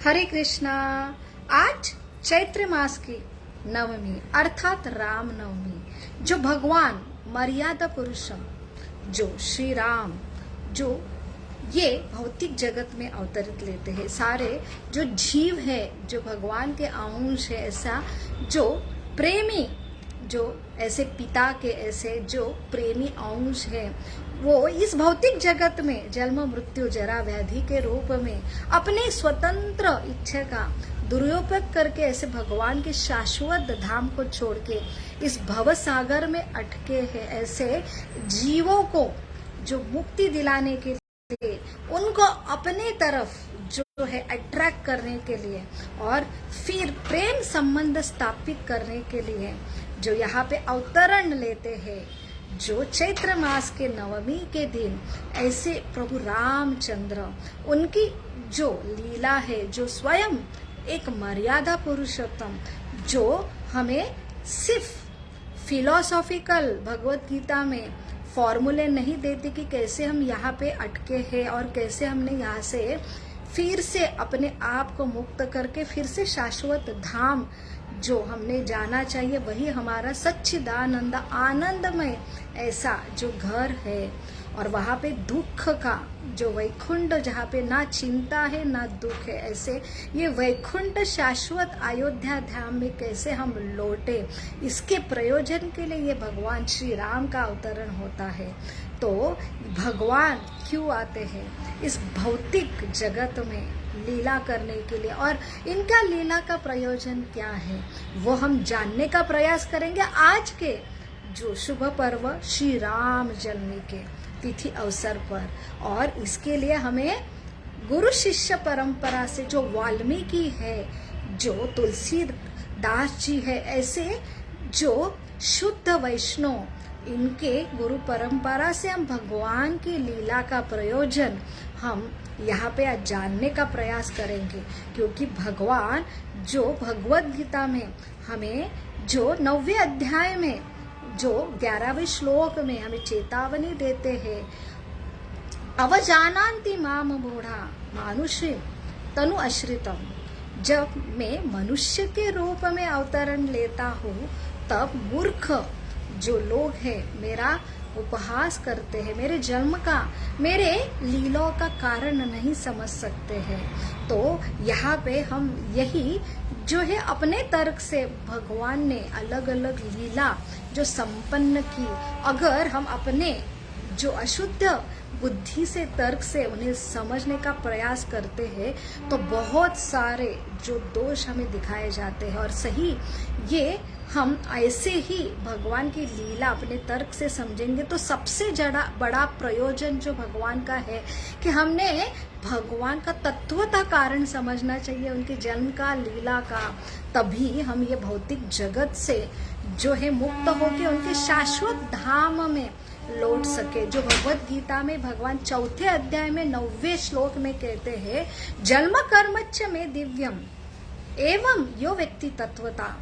हरे कृष्णा। आज चैत्र मास की नवमी अर्थात राम नवमी, जो भगवान मर्यादा पुरुषम, जो श्री राम, जो ये भौतिक जगत में अवतरित लेते हैं, सारे जो जीव है, जो भगवान के अंश है, ऐसा जो प्रेमी, जो ऐसे पिता के ऐसे जो प्रेमी अंश है, वो इस भौतिक जगत में जन्म मृत्यु जरा व्याधि के रूप में अपने स्वतंत्र इच्छा का दुरुपयोग करके ऐसे भगवान के शाश्वत धाम को छोड़ के इस भव सागर में अटके हैं। ऐसे जीवों को जो मुक्ति दिलाने के लिए, उनको अपने तरफ जो है अट्रैक्ट करने के लिए और फिर प्रेम संबंध स्थापित करने के लिए जो यहाँ पे अवतरण लेते हैं, जो चैत्र मास के नवमी के दिन ऐसे प्रभु रामचंद्र, उनकी जो लीला है, जो स्वयं एक मर्यादा पुरुषोत्तम, जो हमें सिर्फ फिलोसॉफिकल भगवत गीता में फॉर्मूले नहीं देती कि कैसे हम यहाँ पे अटके हैं और कैसे हमने यहाँ से फिर से अपने आप को मुक्त करके फिर से शाश्वत धाम जो हमने जाना चाहिए, वही हमारा सच्चिदानंद आनंदमय ऐसा जो घर है। और वहाँ पे दुख का जो वैकुंठ, जहाँ पे ना चिंता है ना दुख है, ऐसे ये वैकुंठ शाश्वत अयोध्या धाम में कैसे हम लौटे, इसके प्रयोजन के लिए ये भगवान श्री राम का अवतरण होता है। तो भगवान क्यों आते हैं इस भौतिक जगत में लीला करने के लिए, और इनका लीला का प्रयोजन क्या है, वो हम जानने का प्रयास करेंगे आज के जो शुभ पर्व श्री राम जन्मी के तिथि अवसर पर। और इसके लिए हमें गुरु शिष्य परंपरा से जो वाल्मीकि है, जो तुलसीदास जी है, ऐसे जो शुद्ध वैष्णव, इनके गुरु परंपरा से हम भगवान की लीला का प्रयोजन हम यहाँ पे आज जानने का प्रयास करेंगे। क्योंकि भगवान जो भगवत गीता में हमें जो 9वें अध्याय में जो 11वें श्लोक में हमें चेतावनी देते हैं, अवजानान्ति माम मूढ़ा मानुषी तनु आश्रितम, जब मैं मनुष्य के रूप में अवतरण लेता हूँ तब मूर्ख जो लोग हैं मेरा उपहास करते हैं, मेरे जन्म का, मेरे लीलाओं का कारण नहीं समझ सकते हैं। तो यहाँ पे हम यही जो है अपने तर्क से भगवान ने अलग अलग लीला जो संपन्न की, अगर हम अपने जो अशुद्ध बुद्धि से तर्क से उन्हें समझने का प्रयास करते हैं तो बहुत सारे जो दोष हमें दिखाए जाते हैं। और सही ये हम ऐसे ही भगवान की लीला अपने तर्क से समझेंगे तो सबसे बड़ा प्रयोजन जो भगवान का है कि हमने भगवान का तत्वतः कारण समझना चाहिए, उनके जन्म का, लीला का, तभी हम ये भौतिक जगत से जो है मुक्त होके उनके शाश्वत धाम में लौट सके। जो भगवत गीता में भगवान 4थे अध्याय में 9वें श्लोक में कहते हैं, जन्म कर्मच्च में दिव्यम एवं यो व्यक्ति तत्वता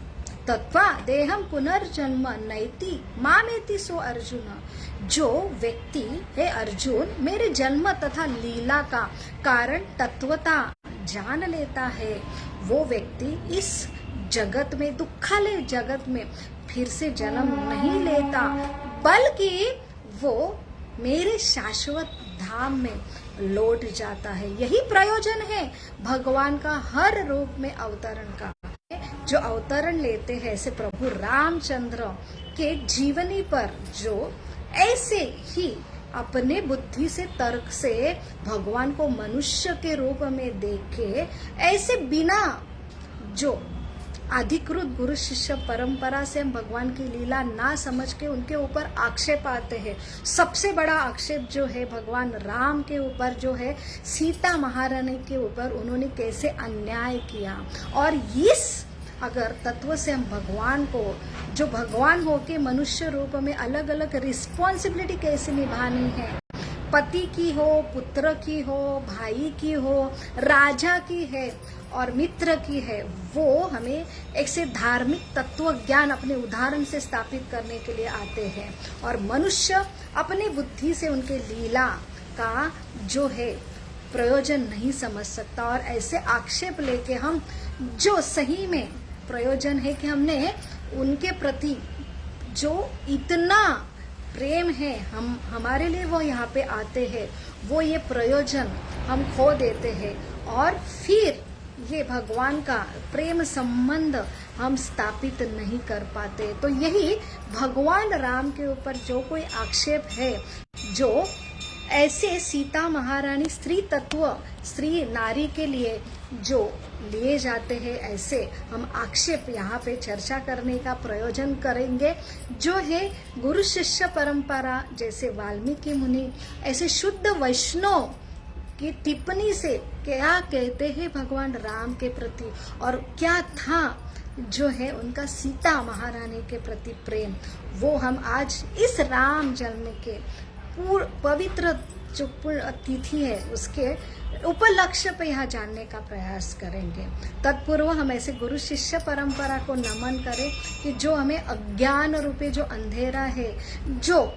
तत्वा देहम पुनर्जन्म नैति मामेति सो अर्जुन। जो व्यक्ति है अर्जुन मेरे जन्म तथा लीला का कारण तत्वता जान लेता है, वो व्यक्ति इस जगत में, दुखालय जगत में फिर से जन्म नहीं लेता, बल्कि वो मेरे शाश्वत धाम में लौट जाता है। यही प्रयोजन है भगवान का हर रूप में अवतरण का। जो अवतरण लेते हैं ऐसे प्रभु रामचंद्र के जीवनी पर, जो ऐसे ही अपने बुद्धि से तर्क से भगवान को मनुष्य के रूप में देखे, ऐसे बिना जो अधिकृत गुरु शिष्य परंपरा से हम भगवान की लीला ना समझ के उनके ऊपर आक्षेप आते हैं। सबसे बड़ा आक्षेप जो है भगवान राम के ऊपर जो है, सीता महारानी के ऊपर उन्होंने कैसे अन्याय किया। और इस अगर तत्व से हम भगवान को, जो भगवान हो के मनुष्य रूप में अलग अलग रिस्पॉन्सिबिलिटी कैसे निभानी है, पति की हो, पुत्र की हो, भाई की हो, राजा की है और मित्र की है, वो हमें एक से धार्मिक तत्व ज्ञान अपने उदाहरण से स्थापित करने के लिए आते हैं। और मनुष्य अपनी बुद्धि से उनके लीला का जो है प्रयोजन नहीं समझ सकता। और ऐसे आक्षेप लेके हम जो सही में प्रयोजन है कि हमने उनके प्रति जो इतना प्रेम है, हमारे लिए वो यहाँ पे आते हैं, वो ये प्रयोजन हम खो देते हैं और फिर ये भगवान का प्रेम संबंध हम स्थापित नहीं कर पाते। तो यही भगवान राम के ऊपर जो कोई आक्षेप है, जो ऐसे सीता महारानी स्त्री तत्व, स्त्री नारी के लिए जो लिए जाते हैं, ऐसे हम आक्षेप यहाँ पे चर्चा करने का प्रयोजन करेंगे, जो है गुरु शिष्य परंपरा, जैसे वाल्मीकि मुनि, ऐसे शुद्ध वैष्णव की टिप्पणी से क्या कहते हैं भगवान राम के प्रति और क्या था जो है उनका सीता महारानी के प्रति प्रेम, वो हम आज इस राम जन्म के पवित्र जो तिथि है उसके उपलक्ष्य पे यहाँ जानने का प्रयास करेंगे। तत्पूर्व हम ऐसे गुरु शिष्य परंपरा को नमन करें कि जो हमें अज्ञान रूपी जो अंधेरा है, जो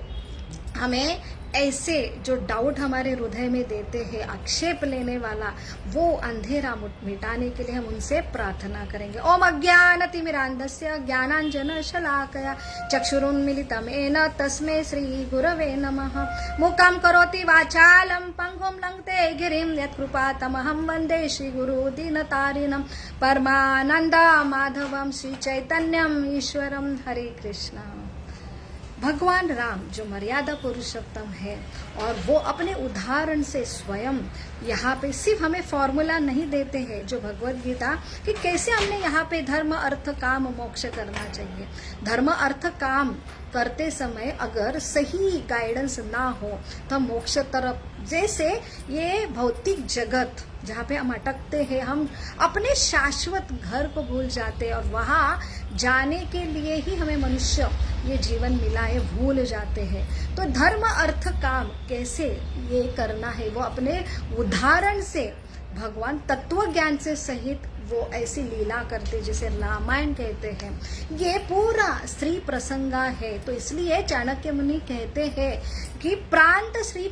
हमें ऐसे जो डाउट हमारे हृदय में देते हैं, आक्षेप लेने वाला, वो अंधेरा मिटाने के लिए हम उनसे प्रार्थना करेंगे। ओम अज्ञानतिमिरान्धस्य ज्ञानांजन शलाकया चक्षुरुन्मीलितं येन तस्मै श्री गुरवे नमः। मूकं करोति वाचालं पंगुं लंघते गिरिं यत्कृपातमहं वन्दे श्री गुरु दीनतारिणं परमानंद माधवं श्री चैतन्यम ईश्वरम। हरे कृष्णा। भगवान राम जो मर्यादा पुरुषोत्तम है और वो अपने उदाहरण से स्वयं यहाँ पे सिर्फ हमें फॉर्मूला नहीं देते हैं, जो भगवत गीता कि कैसे हमने यहाँ पे धर्म अर्थ काम मोक्ष करना चाहिए। धर्म अर्थ काम करते समय अगर सही गाइडेंस ना हो तो मोक्ष तरफ, जैसे ये भौतिक जगत जहाँ पे हम अटकते हैं, हम अपने शाश्वत घर को भूल जाते हैं और वहाँ जाने के लिए ही हमें मनुष्य ये जीवन मिला है, भूल जाते हैं। तो धर्म अर्थ काम कैसे ये करना है, वो अपने उदाहरण से भगवान तत्व ज्ञान से सहित वो ऐसी लीला करते जिसे रामायण कहते हैं। ये पूरा स्त्री प्रसंगा है, तो इसलिए चाणक्य मुनि कहते हैं कि प्रांत स्त्री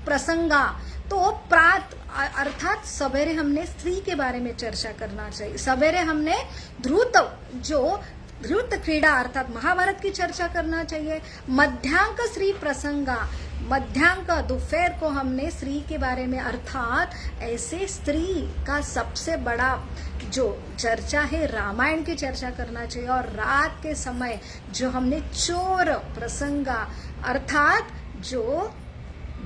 प्रसंगा, तो प्रात अर्थात सवेरे हमने स्त्री के बारे में चर्चा करना चाहिए। सवेरे हमने ध्रुत क्रीड़ा अर्थात महाभारत की चर्चा करना चाहिए। मध्यांक स्त्री प्रसंगा, मध्यांक दोपहर को हमने स्त्री के बारे में अर्थात ऐसे स्त्री का सबसे बड़ा जो चर्चा है रामायण की चर्चा करना चाहिए। और रात के समय जो हमने चोर प्रसंगा अर्थात जो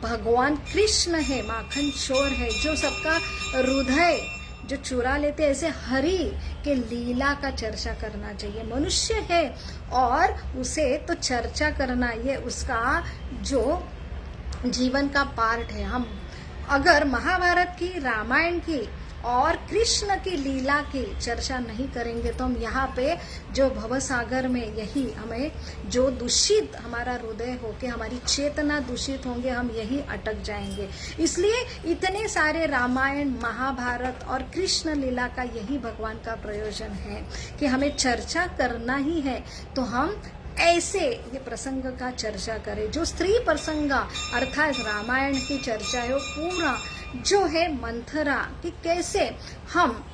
भगवान कृष्ण है, माखन चोर है, जो सबका हृदय जो चुरा लेते, ऐसे हरि के लीला का चर्चा करना चाहिए। मनुष्य है और उसे तो चर्चा करना, ये उसका जो जीवन का पार्ट है। हम अगर महाभारत की, रामायण की और कृष्ण की लीला की चर्चा नहीं करेंगे तो हम यहाँ पे जो भवसागर में यही हमें जो दूषित हमारा हृदय हो के हमारी चेतना दूषित होंगे, हम यही अटक जाएंगे। इसलिए इतने सारे रामायण, महाभारत और कृष्ण लीला का यही भगवान का प्रयोजन है कि हमें चर्चा करना ही है, तो हम ऐसे ये प्रसंग का चर्चा करें। जो स्त्री प्रसंगा अर्थात रामायण की चर्चा है, वो पूरा जो है मंथरा कि कैसे हम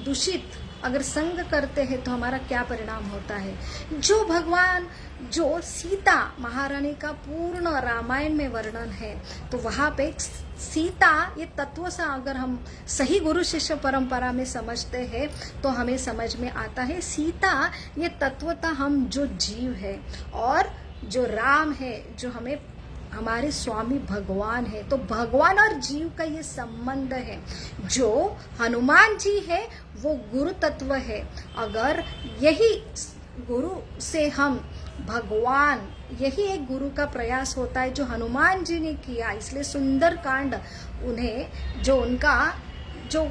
दूषित अगर संग करते हैं तो हमारा क्या परिणाम होता है। जो भगवान जो सीता महारानी का पूर्ण रामायण में वर्णन है, तो वहाँ पे सीता ये तत्व सा अगर हम सही गुरु शिष्य परंपरा में समझते हैं तो हमें समझ में आता है सीता ये तत्वता हम जो जीव है और जो राम है जो हमें हमारे स्वामी भगवान है। तो भगवान और जीव का ये संबंध है। जो हनुमान जी है वो गुरु तत्व है। अगर यही गुरु से हम भगवान, यही एक गुरु का प्रयास होता है जो हनुमान जी ने किया। इसलिए सुंदर कांड उन्हें जो उनका जो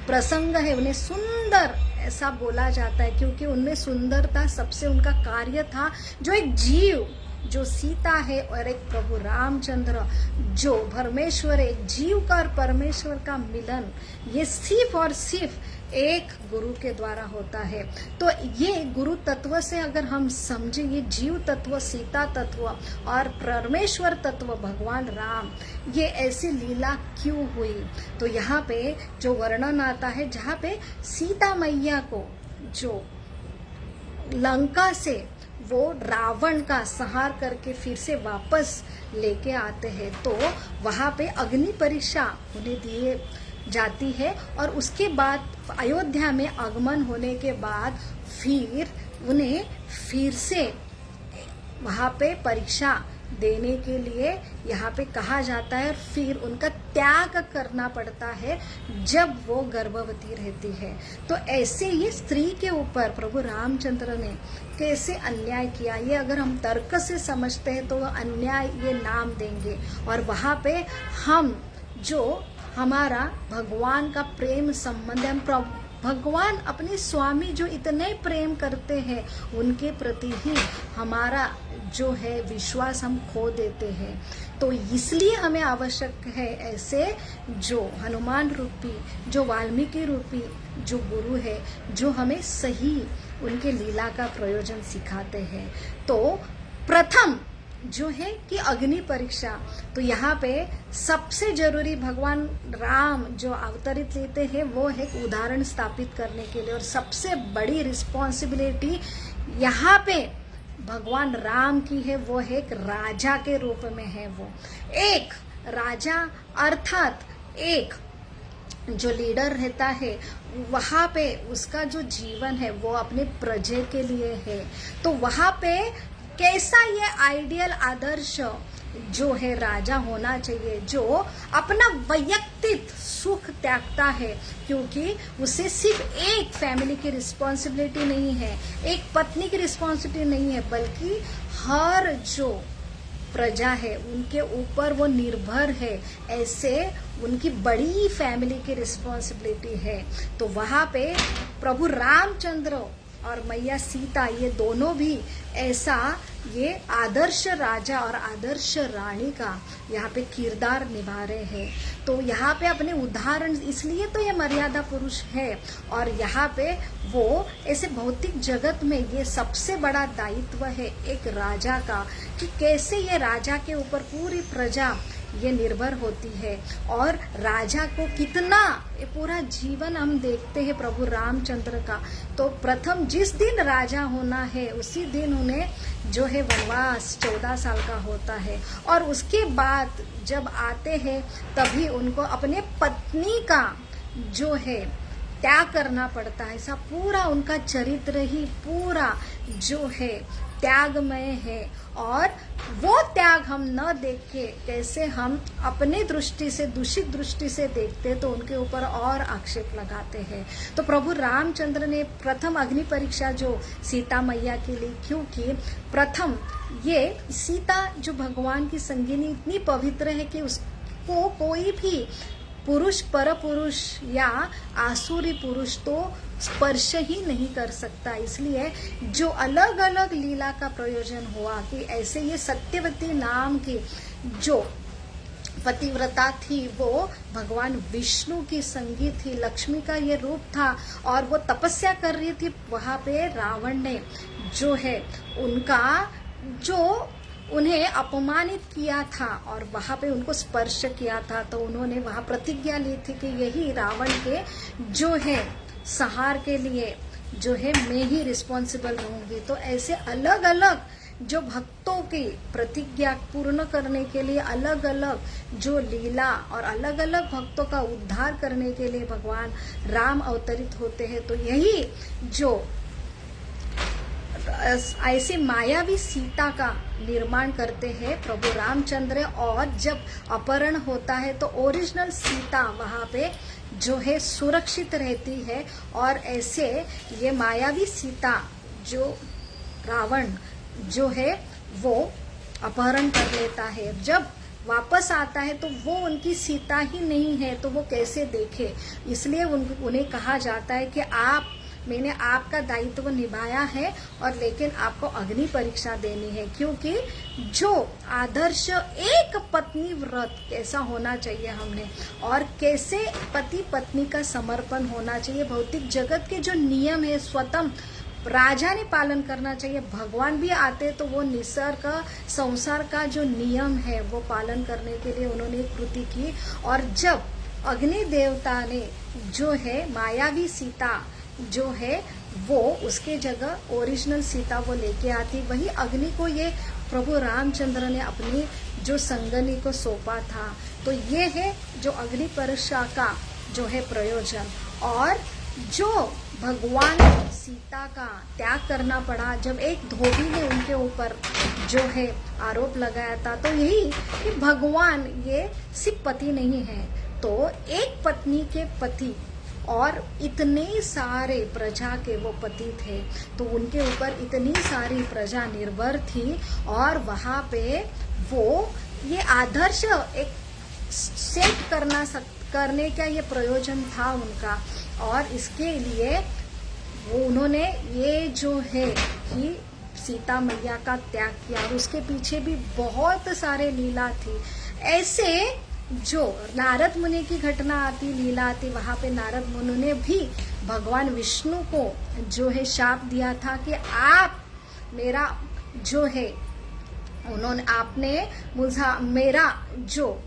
प्रसंग है उन्हें सुंदर ऐसा बोला जाता है क्योंकि उनमें सुंदरता सबसे उनका कार्य था। जो एक जीव जो सीता है और एक प्रभु रामचंद्र जो परमेश्वर, एक जीव का और परमेश्वर का मिलन, ये सिर्फ और सिर्फ एक गुरु के द्वारा होता है। तो ये गुरु तत्व से अगर हम समझें, ये जीव तत्व, सीता तत्व और परमेश्वर तत्व भगवान राम, ये ऐसी लीला क्यों हुई, तो यहाँ पे जो वर्णन आता है, जहाँ पे सीता मैया को जो लंका से वो रावण का संहार करके फिर से वापस लेके आते हैं, तो वहाँ पे अग्नि परीक्षा उन्हें दिए जाती है और उसके बाद अयोध्या में आगमन होने के बाद फिर उन्हें फिर से वहाँ पे परीक्षा देने के लिए यहाँ पे कहा जाता है और फिर उनका त्याग करना पड़ता है जब वो गर्भवती रहती है। तो ऐसे ये स्त्री के ऊपर प्रभु रामचंद्र ने कैसे अन्याय किया, ये अगर हम तर्क से समझते हैं तो अन्याय ये नाम देंगे। और वहाँ पे हम जो हमारा भगवान का प्रेम संबंध है, हम भगवान अपने स्वामी जो इतने प्रेम करते हैं उनके प्रति ही हमारा जो है विश्वास हम खो देते हैं। तो इसलिए हमें आवश्यक है ऐसे जो हनुमान रूपी, जो वाल्मीकि रूपी जो गुरु है, जो हमें सही उनके लीला का प्रयोजन सिखाते हैं। तो प्रथम जो है कि अग्नि परीक्षा, तो यहाँ पे सबसे जरूरी भगवान राम जो अवतरित लेते हैं वो है उदाहरण स्थापित करने के लिए, और सबसे बड़ी रिस्पॉन्सिबिलिटी यहाँ पे भगवान राम की है, वो है एक राजा के रूप में है। वो एक राजा अर्थात एक जो लीडर रहता है, वहाँ पे उसका जो जीवन है वो अपने प्रजे के लिए है। तो वहाँ पे कैसा ये आइडियल आदर्श जो है राजा होना चाहिए, जो अपना वैयक्तिक सुख त्यागता है, क्योंकि उसे सिर्फ एक फैमिली की रिस्पॉन्सिबिलिटी नहीं है, एक पत्नी की रिस्पॉन्सिबिलिटी नहीं है, बल्कि हर जो प्रजा है उनके ऊपर वो निर्भर है, ऐसे उनकी बड़ी फैमिली की रिस्पॉन्सिबिलिटी है। तो वहाँ पे प्रभु रामचंद्र और मैया सीता ये दोनों भी ऐसा ये आदर्श राजा और आदर्श रानी का यहाँ पे किरदार निभा रहे हैं। तो यहाँ पे अपने उदाहरण, इसलिए तो ये मर्यादा पुरुष है। और यहाँ पे वो ऐसे भौतिक जगत में ये सबसे बड़ा दायित्व है एक राजा का, कि कैसे ये राजा के ऊपर पूरी प्रजा ये निर्भर होती है, और राजा को कितना ये पूरा जीवन हम देखते हैं प्रभु रामचंद्र का। तो प्रथम जिस दिन राजा होना है उसी दिन उन्हें जो है वनवास 14 साल का होता है, और उसके बाद जब आते हैं तभी उनको अपने पत्नी का जो है त्याग करना पड़ता है। ऐसा पूरा उनका चरित्र ही पूरा जो है त्यागमय है, और वो त्याग हम न देख के कैसे हम अपने दृष्टि से, दूषित दृष्टि से देखते तो उनके ऊपर और आक्षेप लगाते हैं। तो प्रभु रामचंद्र ने प्रथम अग्नि परीक्षा जो सीता मैया के लिए, क्योंकि प्रथम ये सीता जो भगवान की संगिनी इतनी पवित्र है कि उसको कोई भी पुरुष, पर पुरुष या आसुरी पुरुष तो स्पर्श ही नहीं कर सकता। इसलिए जो अलग अलग लीला का प्रयोजन हुआ कि ऐसे ये सत्यवती नाम की जो पतिव्रता थी वो भगवान विष्णु की संगी थी, लक्ष्मी का ये रूप था, और वो तपस्या कर रही थी। वहाँ पे रावण ने जो है उनका जो उन्हें अपमानित किया था और वहाँ पे उनको स्पर्श किया था, तो उन्होंने वहाँ प्रतिज्ञा ली थी कि यही रावण के जो है संहार के लिए जो है मैं ही रिस्पॉन्सिबल रहूंगी। तो ऐसे अलग अलग जो भक्तों की प्रतिज्ञा पूर्ण करने के लिए अलग अलग जो लीला और अलग अलग भक्तों का उद्धार करने के लिए भगवान राम अवतरित होते हैं। तो यही जो ऐसे मायावी सीता का निर्माण करते हैं प्रभु रामचंद्र, और जब अपहरण होता है तो ओरिजिनल सीता वहाँ पे जो है सुरक्षित रहती है, और ऐसे ये मायावी सीता जो रावण जो है वो अपहरण कर लेता है। जब वापस आता है तो वो उनकी सीता ही नहीं है, तो वो कैसे देखे। इसलिए उन्हें कहा जाता है कि आप मैंने आपका दायित्व निभाया है और लेकिन आपको अग्नि परीक्षा देनी है, क्योंकि जो आदर्श एक पत्नी व्रत कैसा होना चाहिए हमने, और कैसे पति पत्नी का समर्पण होना चाहिए, भौतिक जगत के जो नियम है स्वतः राजा ने पालन करना चाहिए। भगवान भी आते तो वो निसर्ग संसार का जो नियम है वो पालन करने के लिए उन्होंने कृति की। और जब अग्नि देवता ने जो है मायावी सीता जो है वो उसके जगह ओरिजिनल सीता वो लेके आती, वही अग्नि को ये प्रभु रामचंद्र ने अपनी जो संगनी को सौंपा था। तो ये है जो अग्नि परीक्षा का जो है प्रयोजन। और जो भगवान सीता का त्याग करना पड़ा, जब एक धोबी ने उनके ऊपर जो है आरोप लगाया था, तो यही कि भगवान ये सिर्फ पति नहीं है, तो एक पत्नी के पति और इतने सारे प्रजा के वो पति थे, तो उनके ऊपर इतनी सारी प्रजा निर्भर थी। और वहाँ पे वो ये आदर्श एक सेट करने का ये प्रयोजन था उनका। और इसके लिए वो उन्होंने ये जो है कि सीता मैया का त्याग किया, और उसके पीछे भी बहुत सारे लीला थी। ऐसे जो नारद मुनि की घटना आती, लीला आती, वहां पे नारद मुनि ने भी भगवान विष्णु को जो है शाप दिया था कि आप मेरा जो है आपने मेरा जो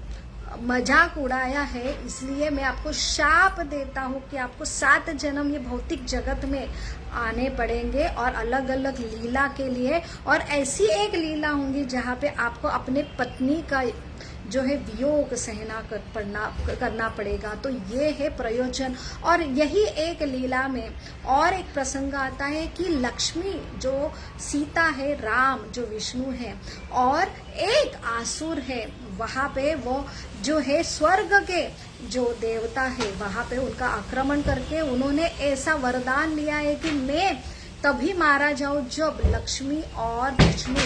मजाक उड़ाया है, इसलिए मैं आपको शाप देता हूँ कि आपको 7 जन्म ये भौतिक जगत में आने पड़ेंगे और अलग अलग लीला के लिए। और ऐसी एक लीला होंगी जहाँ पे आपको अपने पत्नी का जो है वियोग सहना करना पड़ेगा। तो ये है प्रयोजन। और यही एक लीला में और एक प्रसंग आता है कि लक्ष्मी जो सीता है, राम जो विष्णु है, और एक आसुर है, वहाँ पे वो जो है स्वर्ग के जो देवता है वहाँ पे उनका आक्रमण करके उन्होंने ऐसा वरदान लिया है कि मैं तभी मारा जाऊं जब लक्ष्मी और विष्णु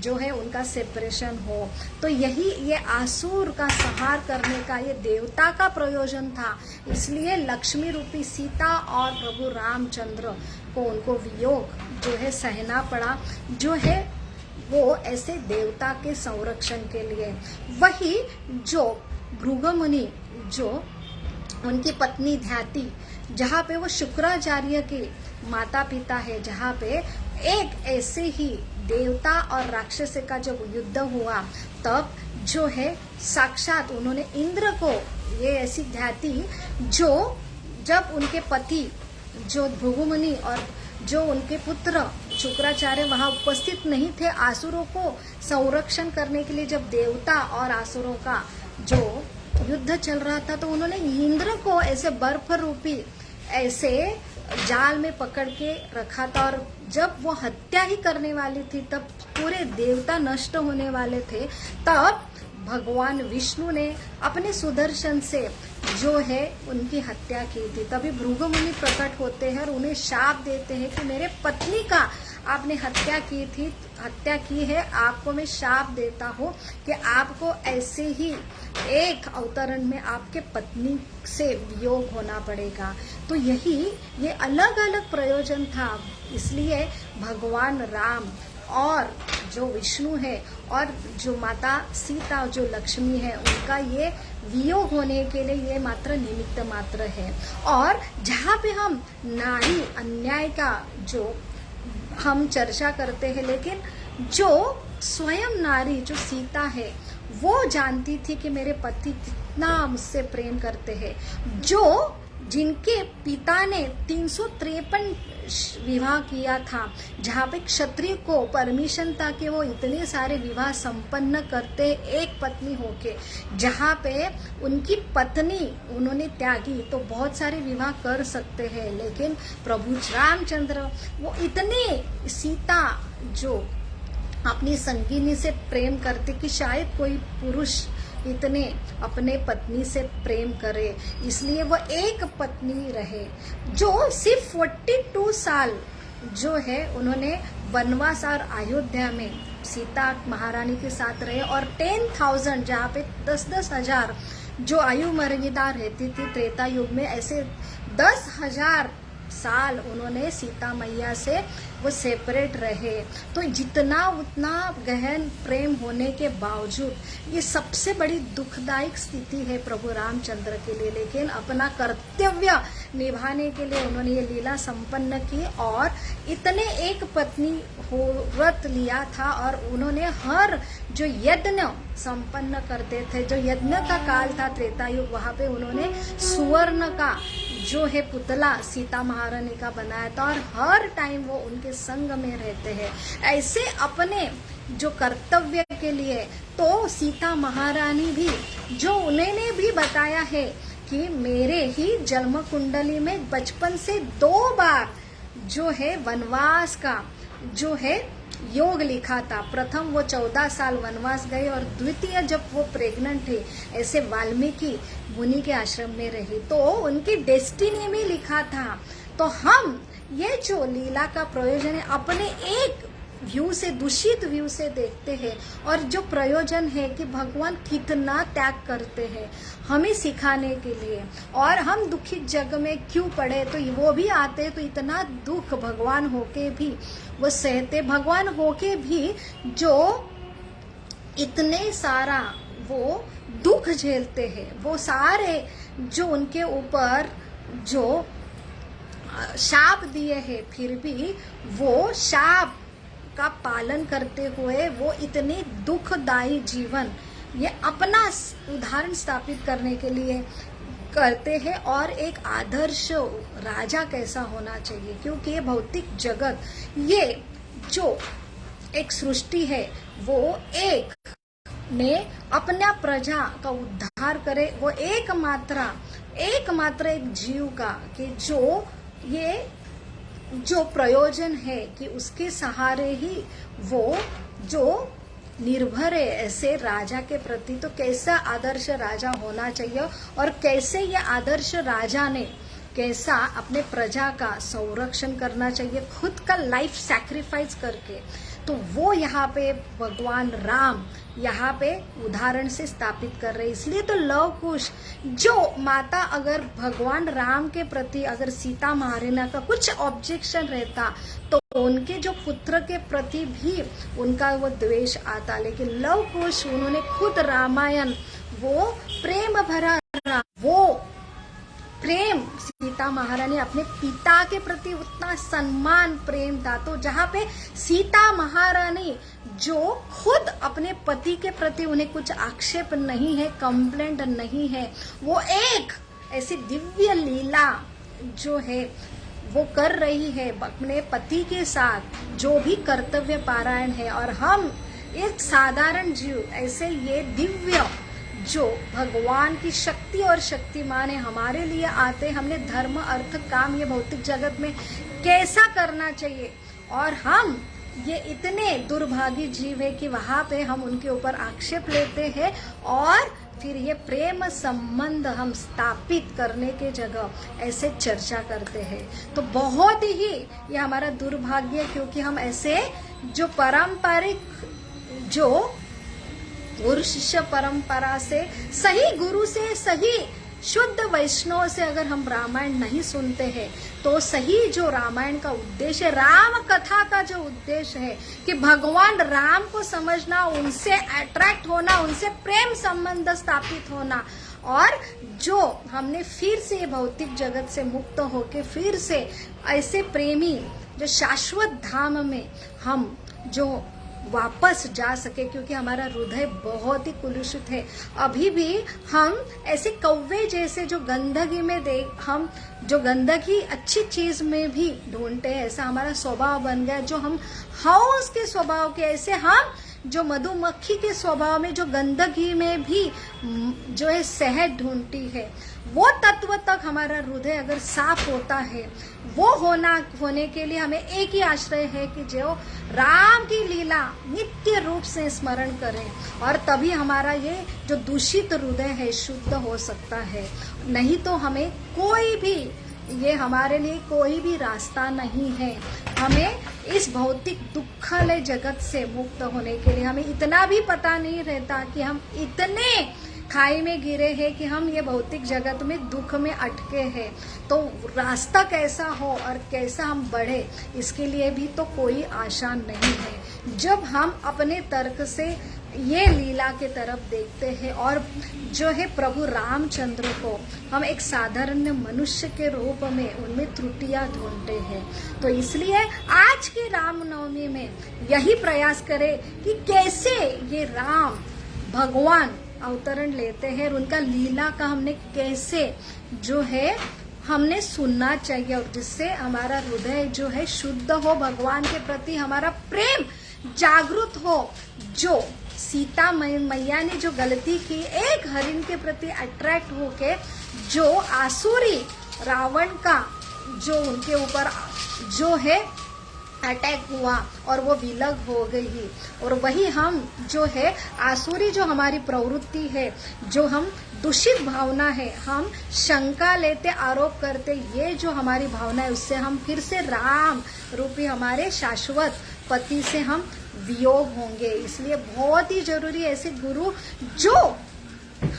जो है उनका सेपरेशन हो। तो यही ये आसुर का संहार करने का ये देवता का प्रयोजन था। इसलिए लक्ष्मी रूपी सीता और प्रभु रामचंद्र को उनको वियोग जो है सहना पड़ा, जो है वो ऐसे देवता के संरक्षण के लिए। वही जो भृगु मुनि जो उनकी पत्नी ध्याति, जहाँ पे वो शुक्राचार्य के माता पिता है, जहाँ पे एक ऐसे ही देवता और राक्षस का जब युद्ध हुआ, तब जो है साक्षात उन्होंने इंद्र को ये ऐसी ध्याति जो जब उनके पति जो भृगु मुनि और जो उनके पुत्र शुक्राचार्य वहां उपस्थित नहीं थे, आसुरों को संरक्षण करने के लिए जब देवता और आसुरों का जो युद्ध चल रहा था, तो उन्होंने इंद्र को ऐसे बर्फ रूपी ऐसे जाल में पकड़ के रखा था। और जब वो हत्या ही करने वाली थी, तब पूरे देवता नष्ट होने वाले थे, तब भगवान विष्णु ने अपने सुदर्शन से जो है उनकी हत्या की थी। तभी भृगु मुनि प्रकट होते हैं और उन्हें शाप देते हैं कि मेरे पत्नी का आपने हत्या की है, आपको मैं शाप देता हूँ कि आपको ऐसे ही एक अवतरण में आपके पत्नी से वियोग होना पड़ेगा। तो यही ये अलग अलग प्रयोजन था। इसलिए भगवान राम और जो विष्णु है और जो माता सीता जो लक्ष्मी है, उनका ये वियोग होने के लिए ये मात्र निमित्त मात्र है। और जहाँ पे हम नारी अन्याय का जो हम चर्चा करते हैं, लेकिन जो स्वयं नारी जो सीता है वो जानती थी कि मेरे पति कितना मुझसे प्रेम करते हैं, जो जिनके पिता ने 353 विवाह किया था, जहाँ पे क्षत्रिय को परमिशन था कि वो इतने सारे विवाह संपन्न करते एक पत्नी होके, जहाँ पे उनकी पत्नी उन्होंने त्यागी तो बहुत सारे विवाह कर सकते हैं, लेकिन प्रभु रामचंद्र वो इतने सीता जो अपनी संगिनी से प्रेम करते कि शायद कोई पुरुष इतने अपने पत्नी से प्रेम करे, इसलिए वो एक पत्नी रहे, जो सिर्फ 42 साल जो है उन्होंने वनवास और अयोध्या में सीता महारानी के साथ रहे। और 10,000 जहाँ पे 10-10 हजार जो आयु मर्यादा रहती थी त्रेता युग में, ऐसे 10,000 साल उन्होंने सीता मैया से वो सेपरेट रहे। तो जितना उतना गहन प्रेम होने के बावजूद ये सबसे बड़ी दुखदायक स्थिति है प्रभु रामचंद्र के लिए, लेकिन अपना कर्तव्य निभाने के लिए उन्होंने ये लीला संपन्न की और इतने एक पत्नी हो व्रत लिया था और उन्होंने हर जो यज्ञ संपन्न करते थे, जो यज्ञ का काल था त्रेता युग, वहां पे उन्होंने सुवर्ण का जो है पुतला सीता महारानी का बनाया था और हर टाइम वो उनके संग में रहते हैं। ऐसे अपने जो कर्तव्य के लिए तो सीता महारानी भी जो उन्होंने भी बताया है कि मेरे ही जन्म कुंडली में बचपन से 2 बार जो है वनवास का जो है योग लिखा था। प्रथम वो 14 साल वनवास गए और द्वितीय जब वो प्रेग्नेंट थे ऐसे वाल्मीकि मुनि के आश्रम में रही तो उनकी डेस्टिनी में लिखा था। तो हम ये जो लीला का प्रयोजन है अपने एक व्यू से, दूषित व्यू से देखते हैं और जो प्रयोजन है कि भगवान कितना त्याग करते हैं हमें सिखाने के लिए, और हम दुखित जग में क्यों पड़े तो वो भी आते तो इतना दुख भगवान होके भी वो सहते, भगवान होके भी जो इतने सारा वो दुख झेलते हैं, वो सारे जो उनके ऊपर जो शाप दिए हैं फिर भी वो शाप का पालन करते हुए वो इतने दुखदायी जीवन ये अपना उदाहरण स्थापित करने के लिए करते हैं और एक आदर्श राजा कैसा होना चाहिए, क्योंकि ये भौतिक जगत ये जो एक सृष्टि है वो एक ने अपना प्रजा का उद्धार करे, वो एकमात्र एक जीव का कि जो ये जो प्रयोजन है कि उसके सहारे ही वो जो निर्भर है ऐसे राजा के प्रति, तो कैसा आदर्श राजा होना चाहिए और कैसे ये आदर्श राजा ने कैसा अपने प्रजा का संरक्षण करना चाहिए खुद का लाइफ सैक्रिफाइस करके, तो वो यहाँ पे भगवान राम यहाँ पे उदाहरण से स्थापित कर रहे। इसलिए तो लव कुश जो माता अगर भगवान राम के प्रति अगर सीता महारानी का कुछ ऑब्जेक्शन रहता तो उनके जो पुत्र के प्रति भी उनका वो द्वेष आता, लेकिन लव कुश उन्होंने खुद रामायण वो प्रेम भरा वो प्रेम सीता महारानी अपने पिता के प्रति उतना सम्मान प्रेम था, तो जहाँ पे सीता महारानी जो खुद अपने पति के प्रति उन्हें कुछ आक्षेप नहीं है, कंप्लेंट नहीं है, वो एक ऐसी दिव्य लीला जो है वो कर रही है अपने पति के साथ जो भी कर्तव्य पारायण है, और हम एक साधारण जीव ऐसे ये दिव्य जो भगवान की शक्ति और शक्तिमान है हमारे लिए आते, हमने धर्म अर्थ काम ये भौतिक जगत में कैसा करना चाहिए, और हम ये इतने दुर्भागी जीव है कि वहाँ पे हम उनके ऊपर आक्षेप लेते हैं और फिर ये प्रेम संबंध हम स्थापित करने के जगह ऐसे चर्चा करते हैं। तो बहुत ही ये हमारा दुर्भाग्य है, क्योंकि हम ऐसे जो पारंपरिक जो गुरु शिष्य परंपरा से सही गुरु से सही शुद्ध वैष्णव से अगर हम रामायण नहीं सुनते हैं तो सही जो रामायण का उद्देश्य, राम कथा का जो उद्देश्य है कि भगवान राम को समझना, उनसे अट्रैक्ट होना, उनसे प्रेम संबंध स्थापित होना, और जो हमने फिर से भौतिक जगत से मुक्त होके फिर से ऐसे प्रेमी जो शाश्वत धाम में हम जो वापस जा सके, क्योंकि हमारा हृदय बहुत ही कुलुषित है। अभी भी हम ऐसे कौवे जैसे जो गंदगी में हम जो गंदगी अच्छी चीज में भी ढूंढते हैं, ऐसा हमारा स्वभाव बन गया। जो हम हंस के स्वभाव के, ऐसे हम जो मधुमक्खी के स्वभाव में जो गंदगी में भी जो है शहद ढूंढती है, वो तत्व तक हमारा हृदय अगर साफ होता है, वो होने के लिए हमें एक ही आश्रय है कि जो राम की लीला नित्य रूप से स्मरण करें, और तभी हमारा ये जो दूषित हृदय है शुद्ध हो सकता है। नहीं तो हमें कोई भी ये हमारे लिए कोई भी रास्ता नहीं है। हमें इस भौतिक दुखमय जगत से मुक्त होने के लिए हमें इतना भी पता नहीं रहता कि हम इतने खाई में गिरे हैं कि हम ये भौतिक जगत में दुख में अटके हैं। तो रास्ता कैसा हो और कैसा हम बढ़े, इसके लिए भी तो कोई आसान नहीं है। जब हम अपने तर्क से ये लीला के तरफ देखते हैं और जो है प्रभु रामचंद्र को हम एक साधारण मनुष्य के रूप में उनमें त्रुटियां ढूंढते हैं, तो इसलिए आज के रामनवमी में यही प्रयास करें कि कैसे ये राम भगवान अवतरण लेते हैं और उनका लीला का हमने कैसे जो है हमने सुनना चाहिए, और जिससे हमारा हृदय जो है शुद्ध हो, भगवान के प्रति हमारा प्रेम जागृत हो। जो सीता मैया ने जो गलती की, एक हरिण के प्रति अट्रैक्ट होके जो आसुरी रावण का जो उनके ऊपर जो है अटैक हुआ और वो विलग हो गई, और वही हम जो है आसुरी जो हमारी प्रवृत्ति है, जो हम दूषित भावना है, हम शंका लेते, आरोप करते, ये जो हमारी भावना है उससे हम फिर से राम रूपी हमारे शाश्वत पति से हम वियोग होंगे। इसलिए बहुत ही जरूरी है ऐसे गुरु जो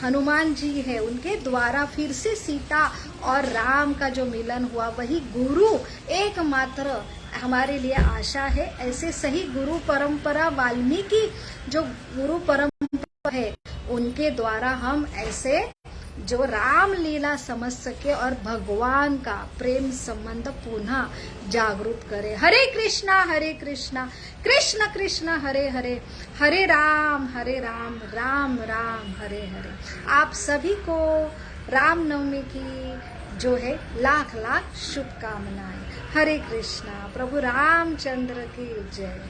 हनुमान जी है, उनके द्वारा फिर से सीता और राम का जो मिलन हुआ, वही गुरु एकमात्र हमारे लिए आशा है। ऐसे सही गुरु परंपरा वाल्मीकि जो गुरु परंपरा है, उनके द्वारा हम ऐसे जो राम लीला समझ सके और भगवान का प्रेम संबंध पुनः जागृत करे। हरे कृष्णा कृष्ण कृष्ण हरे हरे, हरे राम राम राम हरे हरे। आप सभी को रामनवमी की जो है लाख लाख शुभकामनाएं। हरे कृष्णा। प्रभु रामचंद्र की जय।